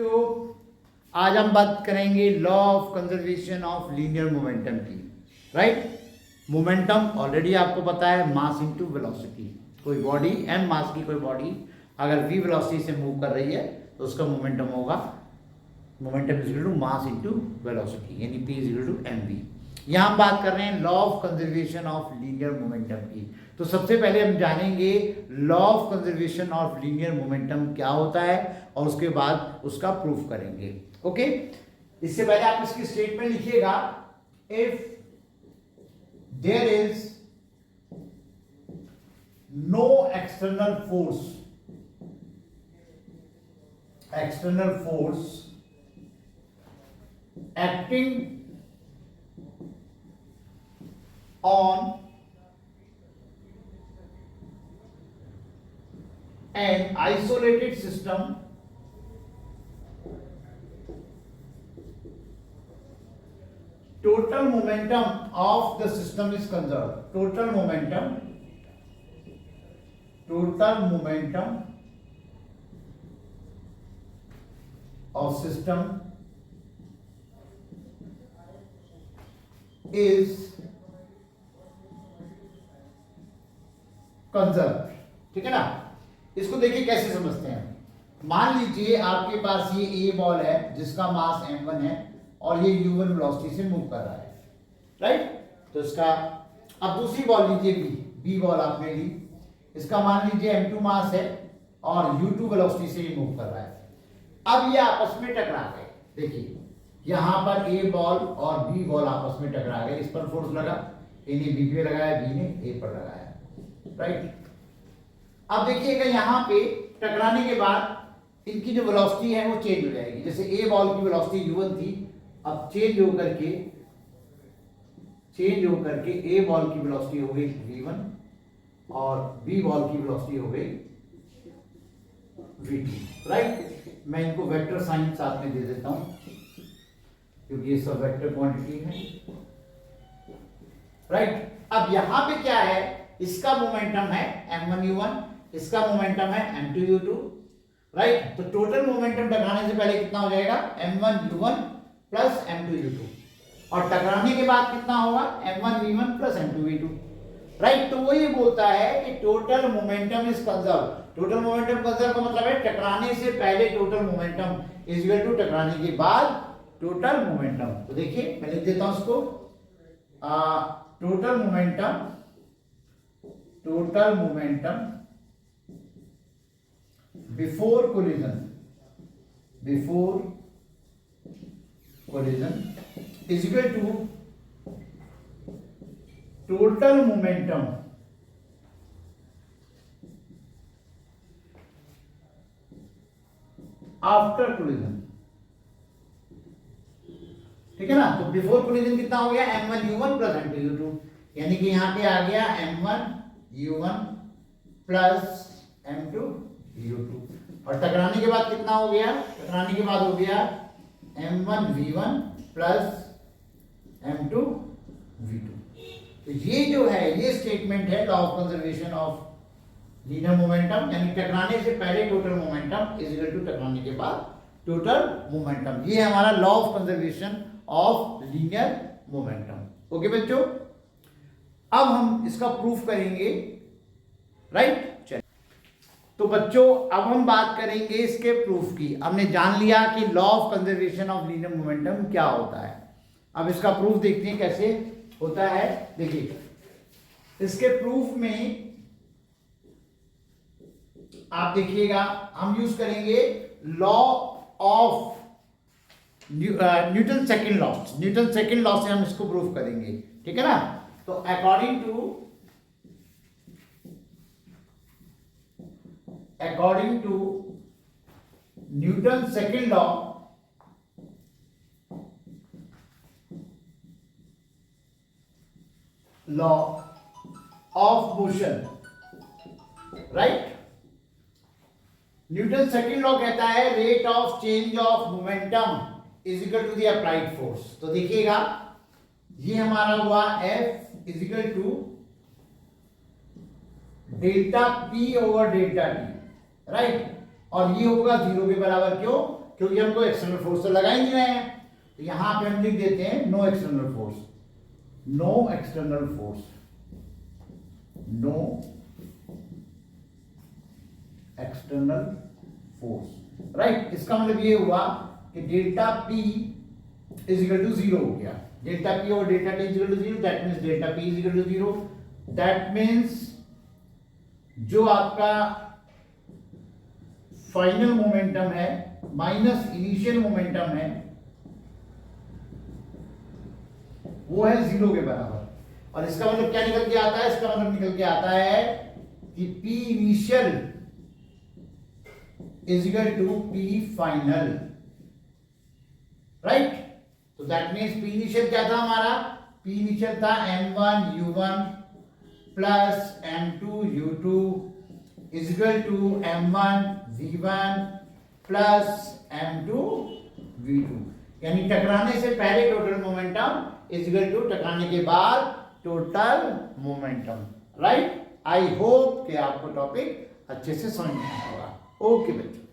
बच्चों, आज हम बात करेंगे law of conservation of linear momentum की। राइट, मोमेंटम ऑलरेडी आपको पता है, मास इनटू वेलोसिटी। कोई बॉडी m मास की कोई बॉडी अगर v वेलोसिटी से मूव कर रही है तो उसका मोमेंटम होगा, momentum is equal to mass into velocity, यानी p is equal to mv। यहाँ हम बात कर रहे हैं law of conservation of linear momentum की। तो सबसे पहले हम जानेंगे law of conservation of linear momentum क्या होता है और उसके बाद उसका प्रूफ करेंगे। ओके, इससे पहले आप इसकी स्टेटमेंट लिखिएगा, if there is no external force acting on an isolated system, total momentum of the system is conserved. Total momentum of system is conserve. ठीक है ना, इसको देखिए कैसे समझते हैं। मान लीजिए आपके पास ये ए बॉल है जिसका मास m1 है और ये u1 वेलोसिटी से मूव कर रहा है। राइट, तो इसका अब दूसरी बॉल लीजिए, बी बॉल आपने ली, इसका मान लीजिए m2 मास है और u2 वेलोसिटी से ये मूव कर रहा है। अब ये आपस में टकरा गए। देखिए यहां पर ए बॉल और बी बॉल आपस में टकरा गए, इस पर फोर्स लगा, ए ने बी पे लगाया, बी ने ए पर लगाया। राइट, अब देखिएगा यहां पे टकराने के बाद इनकी जो वेलोसिटी है वो चेंज हो जाएगी। जैसे ए बॉल की वेलोसिटी u1 थी, अब चेंज होकर के ए बॉल की वेलोसिटी हो गई v1 और बी बॉल की वेलोसिटी हो गई v2। राइट, मैं इनको वेक्टर साइन साथ में दे देता हूं क्योंकि ये सब वेक्टर क्वांटिटी है। राइट, अब यहां पे क्या है, इसका मोमेंटम है m1u1, इसका मोमेंटम है m2u2। राइट, तो टोटल मोमेंटम टकराने से पहले कितना हो जाएगा, m1u1 प्लस m2u2, और टकराने के बाद कितना होगा, m1v1 प्लस m2v2। राइट, तो वो ये बोलता है कि total momentum is conserve. Total momentum conserve का मतलब है टकराने से पहले total momentum is equal to टकराने के बाद टोटल मोमेंटम। तो देखिए मैं लिख देता हूं उसको, total momentum before collision is equal to total momentum after collision। ठीक है ना, तो बिफोर कोलिजन कितना हो गया, m1u1 प्लस m2u2, यानी कि यहां पे आ गया m1u1 प्लस m2u2, और टकराने के बाद कितना हो गया, टकराने के बाद हो गया m1v1 प्लस m2v2। तो ये जो है ये स्टेटमेंट है law of conservation of linear momentum, यानी टकराने से पहले total momentum is equal to टकराने के बाद टोटल मोमेंटम। ये है हमारा law of conservation of linear momentum. Okay बच्चों, अब हम इसका प्रूफ करेंगे। राइट, चलिए तो बच्चों अब हम बात करेंगे इसके प्रूफ की। हमने जान लिया कि law of conservation of linear momentum क्या होता है। अब इसका प्रूफ देखते हैं कैसे होता है। देखिए इसके प्रूफ में आप देखिएगा हम यूज करेंगे law of Newton second law. Newton second law से हम इसको प्रूफ करेंगे। ठीक है ना, तो according to Newton second law, law of motion. Right, Newton second law कहता है rate of change of momentum is equal to the applied force. तो देखिएगा ये हमारा हुआ F is equal to delta P over delta T। Right, और ये होगा जीरो के बराबर। क्यों, क्योंकि हमको एक्सटर्नल फोर्स तो लगा ही नहीं रहे हैं, तो यहां पे हम लिख देते हैं no external force, no external force, no external force, right. इसका मतलब ये हुआ कि delta P is equal to 0 हो गया, डेल्टा पी और delta T is equal to 0, that means delta P is equal to 0, that means जो आपका फाइनल मोमेंटम है माइनस इनिशियल मोमेंटम है वो है 0 के बराबर। और इसका मतलब क्या निकल के आता है, इसका मतलब निकल के आता है कि P initial is equal to P final, right. तो दैट मींस P इनिशियल क्या था हमारा, P इनिशियल था m1 u1 plus m2 u2 is equal to m1 v1 plus m2 v2, यानी टकराने से पहले total momentum is equal to टकराने के बाद total momentum, right. I hope कि आपको टॉपिक अच्छे से समझ में आया होगा। ओके बच्चों।